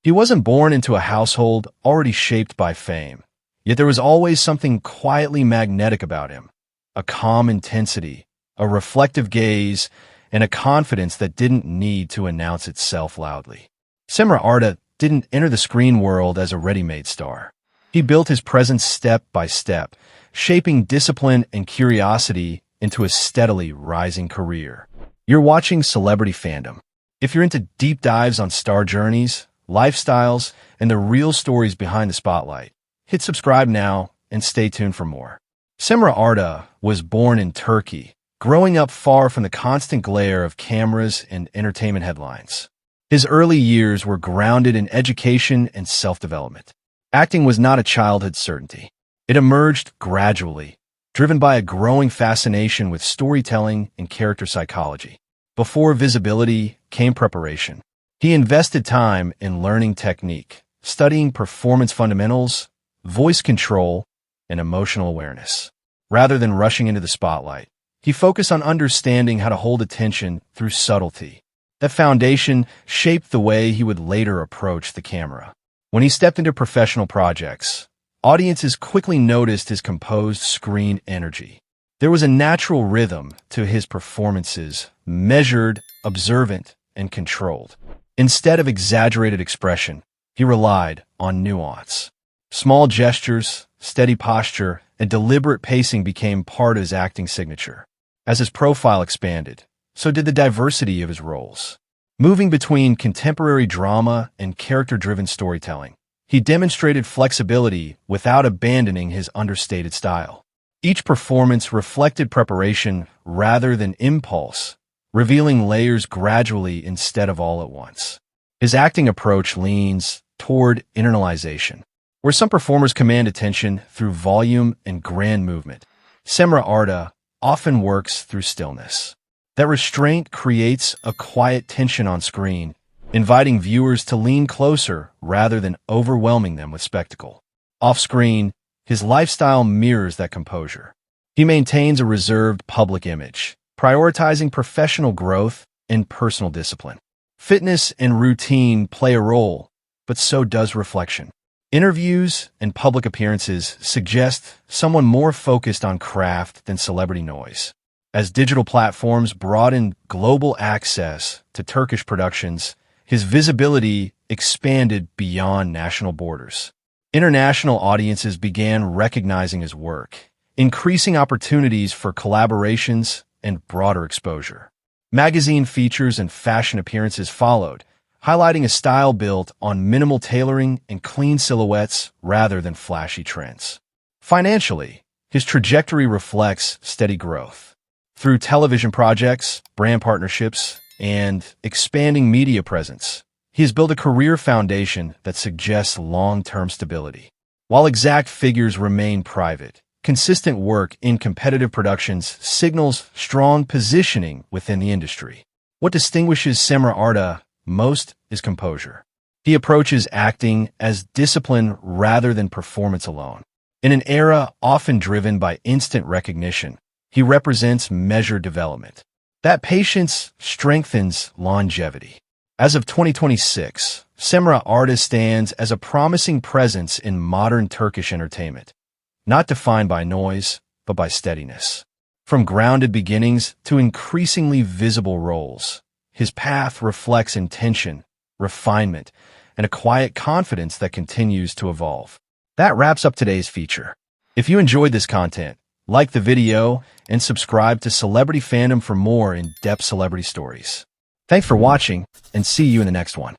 He wasn't born into a household already shaped by fame, yet there was always something quietly magnetic about him, a calm intensity, a reflective gaze, and a confidence that didn't need to announce itself loudly. Cemre Arda didn't enter the screen world as a ready-made star. He built his presence step by step, shaping discipline and curiosity into a steadily rising career. You're watching Celebrity Fandom. If you're into deep dives on star journeys, lifestyles, and the real stories behind the spotlight, hit subscribe now and stay tuned for more. Cemre Arda was born in Turkey, growing up far from the constant glare of cameras and entertainment headlines. His early years were grounded in education and self-development. Acting was not a childhood certainty. It emerged gradually, driven by a growing fascination with storytelling and character psychology. Before visibility came preparation. He invested time in learning technique, studying performance fundamentals, voice control, and emotional awareness. Rather than rushing into the spotlight, he focused on understanding how to hold attention through subtlety. That foundation shaped the way he would later approach the camera. When he stepped into professional projects, audiences quickly noticed his composed screen energy. There was a natural rhythm to his performances, measured, observant, and controlled. Instead of exaggerated expression, he relied on nuance. Small gestures, steady posture, and deliberate pacing became part of his acting signature. As his profile expanded, so did the diversity of his roles. Moving between contemporary drama and character-driven storytelling, he demonstrated flexibility without abandoning his understated style. Each performance reflected preparation rather than impulse, revealing layers gradually instead of all at once. His acting approach leans toward internalization. Where some performers command attention through volume and grand movement, Cemre Arda often works through stillness. That restraint creates a quiet tension on screen, inviting viewers to lean closer rather than overwhelming them with spectacle. Off-screen, his lifestyle mirrors that composure. He maintains a reserved public image, prioritizing professional growth and personal discipline. Fitness and routine play a role, but so does reflection. Interviews and public appearances suggest someone more focused on craft than celebrity noise. As digital platforms broadened global access to Turkish productions, his visibility expanded beyond national borders. International audiences began recognizing his work, increasing opportunities for collaborations and broader exposure. Magazine features and fashion appearances followed, highlighting a style built on minimal tailoring and clean silhouettes rather than flashy trends. Financially, his trajectory reflects steady growth. Through television projects, brand partnerships, and expanding media presence, he has built a career foundation that suggests long-term stability. While exact figures remain private, consistent work in competitive productions signals strong positioning within the industry. What distinguishes Cemre Arda most is composure. He approaches acting as discipline rather than performance alone. In an era often driven by instant recognition, he represents measured development. That patience strengthens longevity. As of 2026, Cemre Arda stands as a promising presence in modern Turkish entertainment, not defined by noise, but by steadiness. From grounded beginnings to increasingly visible roles, his path reflects intention, refinement, and a quiet confidence that continues to evolve. That wraps up today's feature. If you enjoyed this content, like the video and subscribe to Celebrity Fandom for more in-depth celebrity stories. Thanks for watching, and see you in the next one.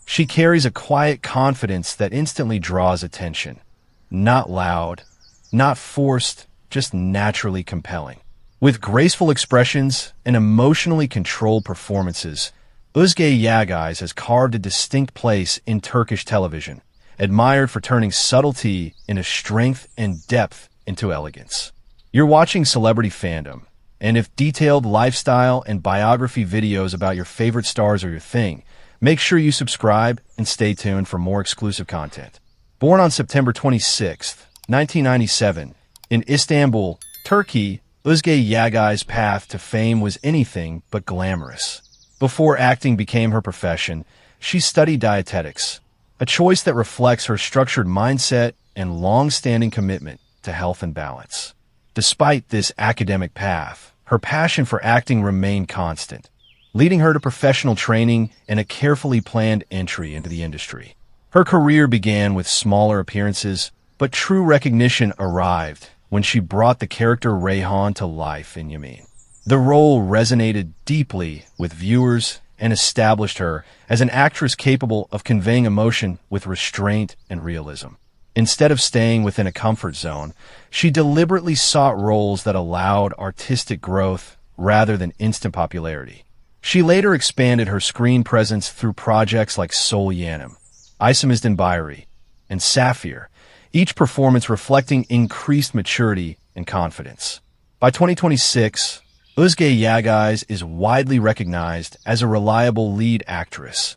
She carries a quiet confidence that instantly draws attention. Not loud, not forced, just naturally compelling. With graceful expressions and emotionally controlled performances, Özge Yagiz has carved a distinct place in Turkish television, admired for turning subtlety into strength and depth into elegance. You're watching Celebrity Fandom, and if detailed lifestyle and biography videos about your favorite stars are your thing, make sure you subscribe and stay tuned for more exclusive content. Born on September 26, 1997, in Istanbul, Turkey, Özge Yagiz's path to fame was anything but glamorous. Before acting became her profession, she studied dietetics, a choice that reflects her structured mindset and long-standing commitment to health and balance. Despite this academic path, her passion for acting remained constant, leading her to professional training and a carefully planned entry into the industry. Her career began with smaller appearances, but true recognition arrived when she brought the character Rayhan to life in Yamin. The role resonated deeply with viewers and established her as an actress capable of conveying emotion with restraint and realism. Instead of staying within a comfort zone, she deliberately sought roles that allowed artistic growth rather than instant popularity. She later expanded her screen presence through projects like Sol Yanım, Isimizdin Bayri, and Sapphire, each performance reflecting increased maturity and confidence. By 2026, Özge Yagiz is widely recognized as a reliable lead actress,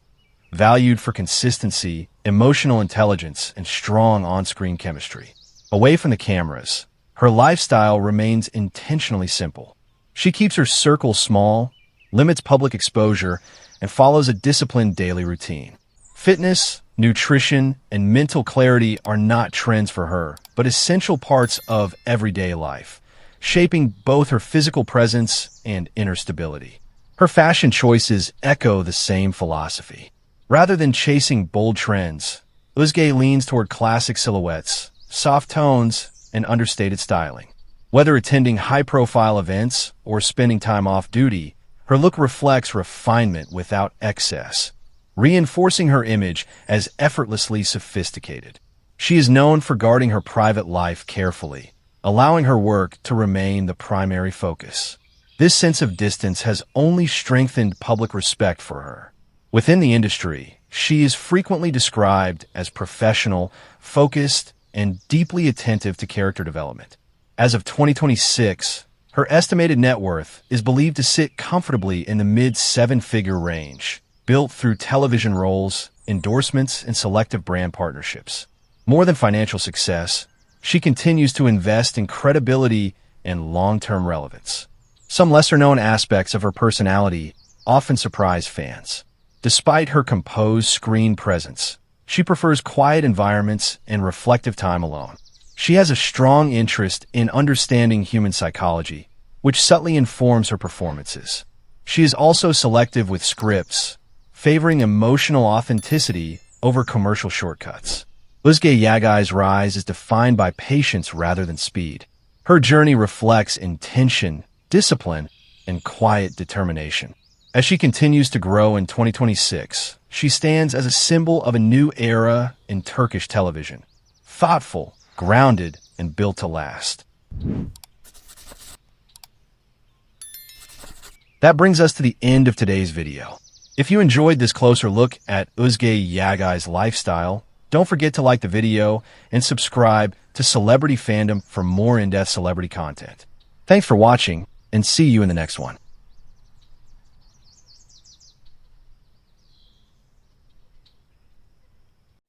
valued for consistency, emotional intelligence, and strong on-screen chemistry. Away from the cameras, her lifestyle remains intentionally simple. She keeps her circle small, limits public exposure, and follows a disciplined daily routine. Fitness, nutrition, and mental clarity are not trends for her, but essential parts of everyday life, shaping both her physical presence and inner stability. Her fashion choices echo the same philosophy. Rather than chasing bold trends, Özge leans toward classic silhouettes, soft tones, and understated styling. Whether attending high-profile events or spending time off-duty, her look reflects refinement without excess, reinforcing her image as effortlessly sophisticated. She is known for guarding her private life carefully, allowing her work to remain the primary focus. This sense of distance has only strengthened public respect for her. Within the industry, she is frequently described as professional, focused, and deeply attentive to character development. As of 2026, her estimated net worth is believed to sit comfortably in the mid-seven-figure range, built through television roles, endorsements, and selective brand partnerships. More than financial success, she continues to invest in credibility and long-term relevance. Some lesser-known aspects of her personality often surprise fans. Despite her composed screen presence, she prefers quiet environments and reflective time alone. She has a strong interest in understanding human psychology, which subtly informs her performances. She is also selective with scripts, favoring emotional authenticity over commercial shortcuts. Özge Yagiz's rise is defined by patience rather than speed. Her journey reflects intention, discipline, and quiet determination. As she continues to grow in 2026, she stands as a symbol of a new era in Turkish television. Thoughtful, grounded, and built to last. That brings us to the end of today's video. If you enjoyed this closer look at Özge Yagiz's lifestyle, don't forget to like the video and subscribe to Celebrity Fandom for more in-depth celebrity content. Thanks for watching, and see you in the next one.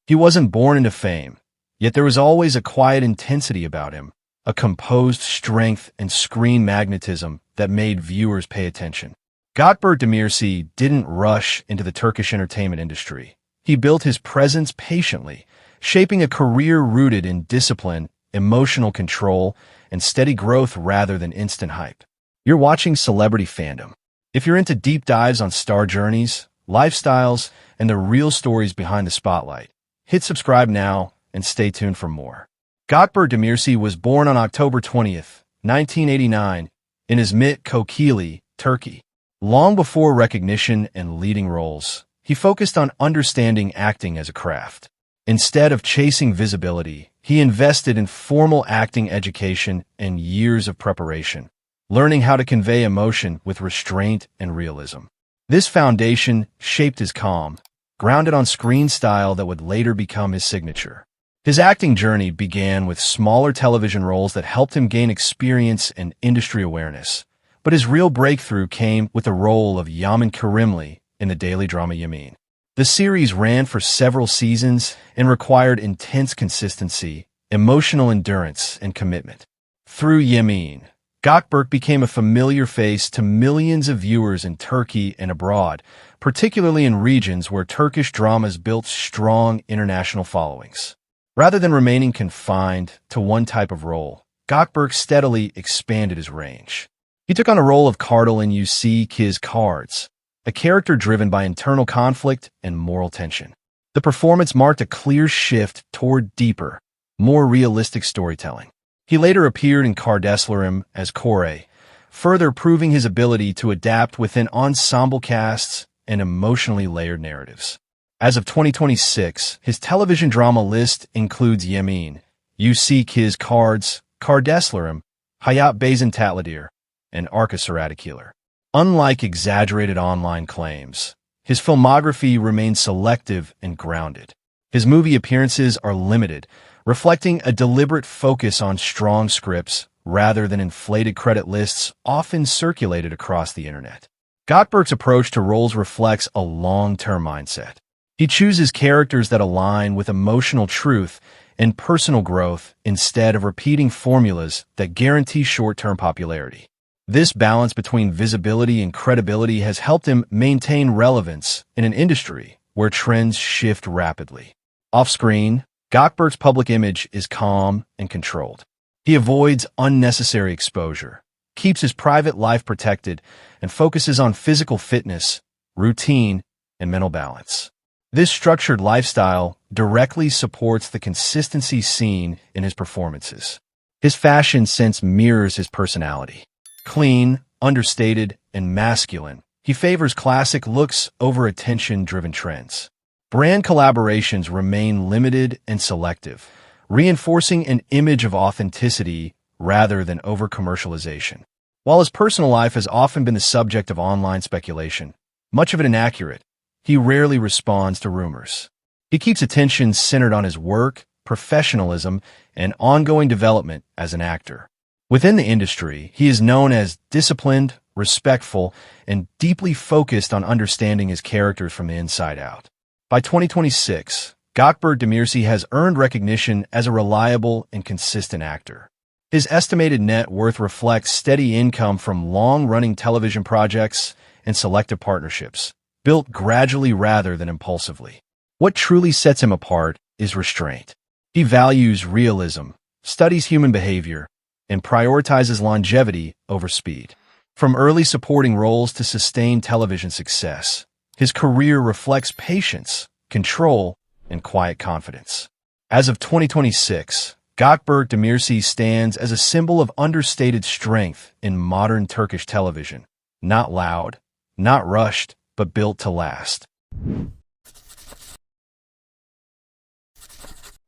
He wasn't born into fame, yet there was always a quiet intensity about him, a composed strength and screen magnetism that made viewers pay attention. Gökberk Demirci didn't rush into the Turkish entertainment industry. He built his presence patiently, shaping a career rooted in discipline, emotional control, and steady growth rather than instant hype. You're watching Celebrity Fandom. If you're into deep dives on star journeys, lifestyles, and the real stories behind the spotlight, hit subscribe now and stay tuned for more. Gökberk Demirci was born on October 20th, 1989, in Izmit, Kocaeli, Turkey. Long before recognition and leading roles, he focused on understanding acting as a craft. Instead of chasing visibility, he invested in formal acting education and years of preparation, learning how to convey emotion with restraint and realism. This foundation shaped his calm, grounded on screen style that would later become his signature. His acting journey began with smaller television roles that helped him gain experience and industry awareness, but his real breakthrough came with the role of Yaman Karimli in the daily drama Yamin. The series ran for several seasons and required intense consistency, emotional endurance, and commitment. Through Yamin, Gokberk became a familiar face to millions of viewers in Turkey and abroad, particularly in regions where Turkish dramas built strong international followings. Rather than remaining confined to one type of role, Gökberk steadily expanded his range. He took on a role of Kartal in Cicekleri Cards, a character driven by internal conflict and moral tension. The performance marked a clear shift toward deeper, more realistic storytelling. He later appeared in Kardeşlerim as Kore, further proving his ability to adapt within ensemble casts and emotionally layered narratives. As of 2026, his television drama list includes Yemin, Cicekleri Cards, Kardeşlerim, Hayat Bazen Tatlıdır, and Arka Sıradakiler. Unlike exaggerated online claims, his filmography remains selective and grounded. His movie appearances are limited, reflecting a deliberate focus on strong scripts rather than inflated credit lists often circulated across the internet. Gökberk's approach to roles reflects a long-term mindset. He chooses characters that align with emotional truth and personal growth instead of repeating formulas that guarantee short-term popularity. This balance between visibility and credibility has helped him maintain relevance in an industry where trends shift rapidly. Off-screen, Gökberk's public image is calm and controlled. He avoids unnecessary exposure, keeps his private life protected, and focuses on physical fitness, routine, and mental balance. This structured lifestyle directly supports the consistency seen in his performances. His fashion sense mirrors his personality. Clean, understated, and masculine, he favors classic looks over attention-driven trends. Brand collaborations remain limited and selective, reinforcing an image of authenticity rather than over-commercialization. While his personal life has often been the subject of online speculation, much of it inaccurate, he rarely responds to rumors. He keeps attention centered on his work, professionalism, and ongoing development as an actor. Within the industry, he is known as disciplined, respectful, and deeply focused on understanding his characters from the inside out. By 2026, Gökberk Demirci has earned recognition as a reliable and consistent actor. His estimated net worth reflects steady income from long-running television projects and selective partnerships, built gradually rather than impulsively. What truly sets him apart is restraint. He values realism, studies human behavior, and prioritizes longevity over speed. From early supporting roles to sustained television success, his career reflects patience, control, and quiet confidence. As of 2026, Gökberk Demirci stands as a symbol of understated strength in modern Turkish television. Not loud, not rushed, but built to last.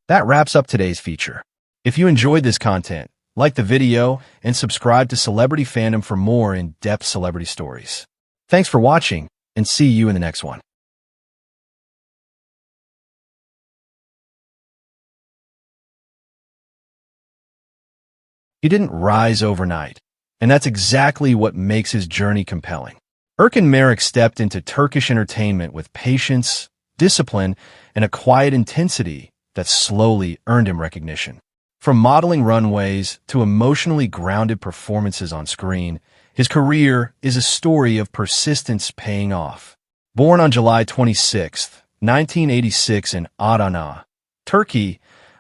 That wraps up today's feature. If you enjoyed this content, like the video and subscribe to Celebrity Fandom for more in-depth celebrity stories. Thanks for watching, and see you in the next one. He didn't rise overnight, and that's exactly what makes his journey compelling. Urkin Merrick stepped into Turkish entertainment with patience, discipline, and a quiet intensity that slowly earned him recognition. From modeling runways to emotionally grounded performances on screen, his career is a story of persistence paying off. Born on July 26, 1986 in Adana, Turkey,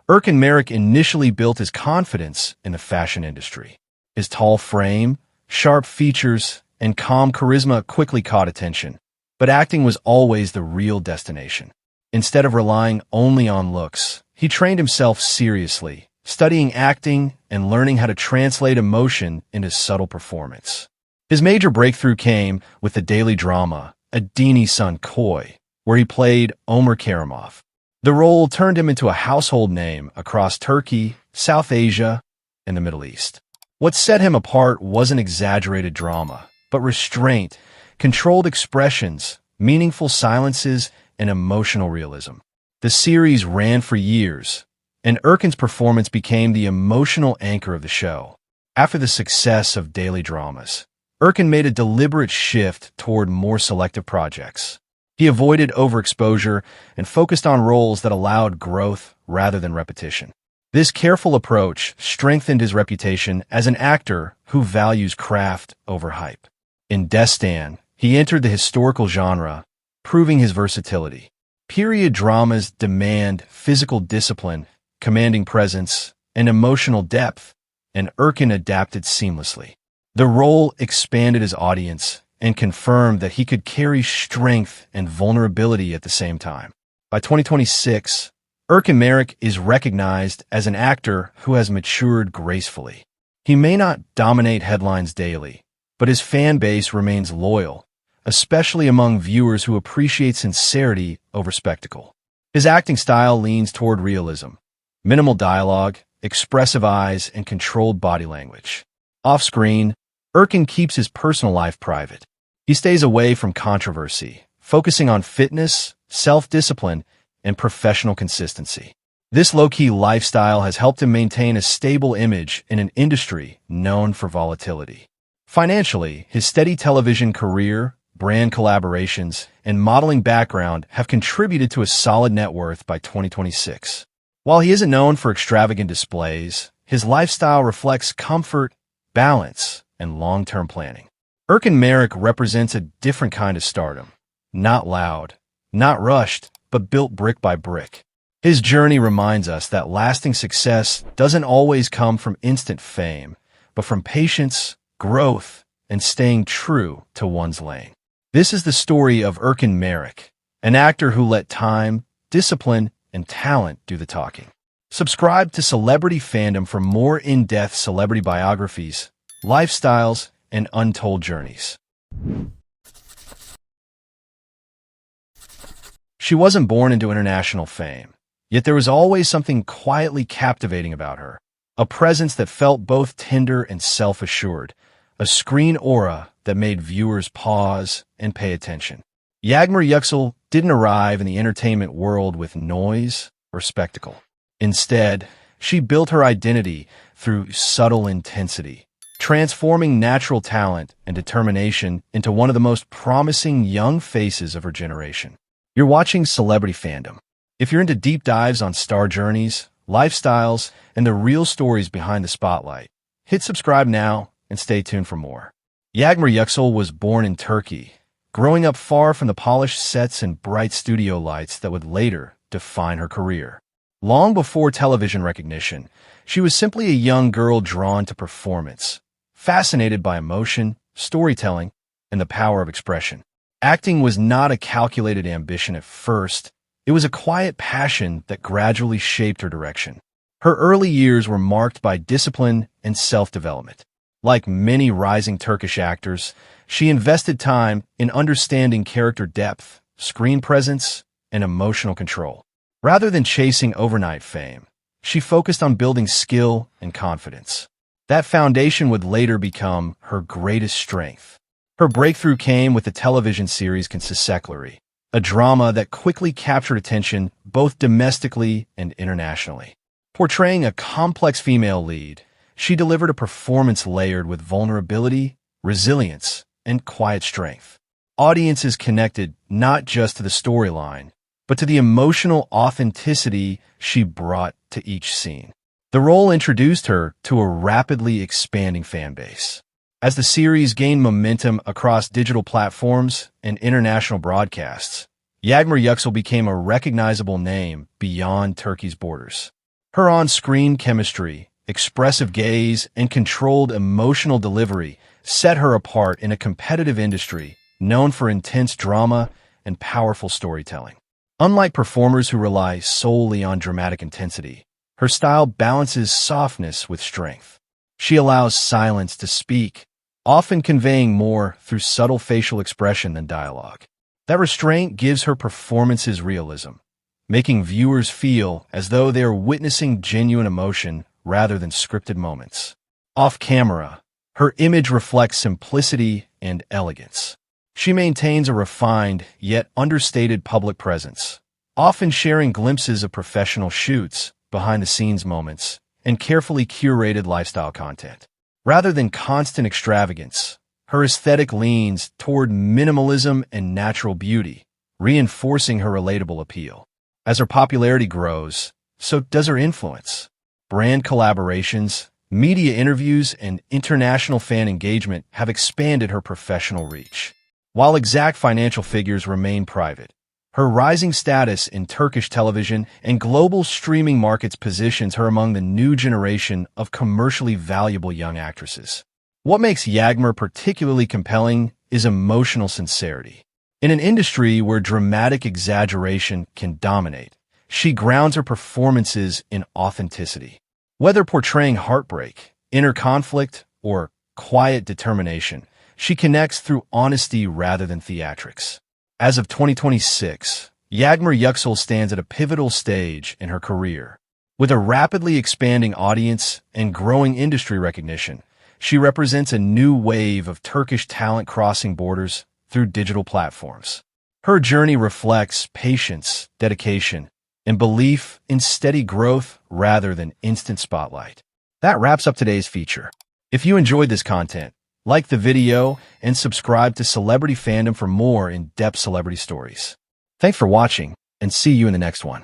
Urkin Merrick initially built his confidence in the fashion industry. His tall frame, sharp features, and calm charisma quickly caught attention, but acting was always the real destination. Instead of relying only on looks, he trained himself seriously, studying acting and learning how to translate emotion into subtle performance. His major breakthrough came with the daily drama, Adini Son Koy, where he played Omer Karimov. The role turned him into a household name across Turkey, South Asia, and the Middle East. What set him apart wasn't exaggerated drama, but restraint, controlled expressions, meaningful silences, and emotional realism. The series ran for years, and Urkin's performance became the emotional anchor of the show. After the success of daily dramas, Urkin made a deliberate shift toward more selective projects. He avoided overexposure and focused on roles that allowed growth rather than repetition. This careful approach strengthened his reputation as an actor who values craft over hype. In Destan, he entered the historical genre, proving his versatility. Period dramas demand physical discipline, commanding presence, and emotional depth, and Urkin adapted seamlessly. The role expanded his audience and confirmed that he could carry strength and vulnerability at the same time. By 2026, Urkin Merrick is recognized as an actor who has matured gracefully. He may not dominate headlines daily, but his fan base remains loyal, especially among viewers who appreciate sincerity over spectacle. His acting style leans toward realism, minimal dialogue, expressive eyes, and controlled body language. Off-screen, Urkin keeps his personal life private. He stays away from controversy, focusing on fitness, self-discipline, and professional consistency. This low-key lifestyle has helped him maintain a stable image in an industry known for volatility. Financially, his steady television career, brand collaborations, and modeling background have contributed to a solid net worth by 2026. While he isn't known for extravagant displays, his lifestyle reflects comfort, balance, and long-term planning. Urkin Merrick represents a different kind of stardom. Not loud, not rushed, but built brick by brick. His journey reminds us that lasting success doesn't always come from instant fame, but from patience, growth, and staying true to one's lane. This is the story of Urkin Merrick, an actor who let time, discipline, and talent do the talking. Subscribe to Celebrity Fandom for more in-depth celebrity biographies, lifestyles, and untold journeys. She wasn't born into international fame, yet there was always something quietly captivating about her, a presence that felt both tender and self-assured, a screen aura that made viewers pause and pay attention. Yagmur Yuxel didn't arrive in the entertainment world with noise or spectacle. Instead, she built her identity through subtle intensity, transforming natural talent and determination into one of the most promising young faces of her generation. You're watching Celebrity Fandom. If you're into deep dives on star journeys, lifestyles, and the real stories behind the spotlight, hit subscribe now and stay tuned for more. Yagmur Yuksel was born in Turkey, growing up far from the polished sets and bright studio lights that would later define her career. Long before television recognition, she was simply a young girl drawn to performance, fascinated by emotion, storytelling, and the power of expression. Acting was not a calculated ambition at first. It was a quiet passion that gradually shaped her direction. Her early years were marked by discipline and self-development. Like many rising Turkish actors, she invested time in understanding character depth, screen presence, and emotional control. Rather than chasing overnight fame, she focused on building skill and confidence. That foundation would later become her greatest strength. Her breakthrough came with the television series Cicekleri, a drama that quickly captured attention both domestically and internationally. Portraying a complex female lead, she delivered a performance layered with vulnerability, resilience, and quiet strength. Audiences connected not just to the storyline, but to the emotional authenticity she brought to each scene. The role introduced her to a rapidly expanding fan base. As the series gained momentum across digital platforms and international broadcasts, Yagmur Yuksel became a recognizable name beyond Turkey's borders. Her on-screen chemistry, expressive gaze, and controlled emotional delivery set her apart in a competitive industry known for intense drama and powerful storytelling. Unlike performers who rely solely on dramatic intensity, her style balances softness with strength. She allows silence to speak, often conveying more through subtle facial expression than dialogue. That restraint gives her performances realism, making viewers feel as though they are witnessing genuine emotion rather than scripted moments. Off camera, her image reflects simplicity and elegance. She maintains a refined yet understated public presence, often sharing glimpses of professional shoots, behind-the-scenes moments, and carefully curated lifestyle content. Rather than constant extravagance, her aesthetic leans toward minimalism and natural beauty, reinforcing her relatable appeal. As her popularity grows, so does her influence. brand collaborations, media interviews, and international fan engagement have expanded her professional reach. While exact financial figures remain private, her rising status in Turkish television and global streaming markets positions her among the new generation of commercially valuable young actresses. What makes Yagmur particularly compelling is emotional sincerity. In an industry where dramatic exaggeration can dominate, she grounds her performances in authenticity. Whether portraying heartbreak, inner conflict, or quiet determination, she connects through honesty rather than theatrics. As of 2026, Yagmur Yuxel stands at a pivotal stage in her career. With a rapidly expanding audience and growing industry recognition, she represents a new wave of Turkish talent crossing borders through digital platforms. Her journey reflects patience, dedication, and belief in steady growth rather than instant spotlight. That wraps up today's feature. If you enjoyed this content, like the video and subscribe to Celebrity Fandom for more in-depth celebrity stories. Thanks for watching, and see you in the next one.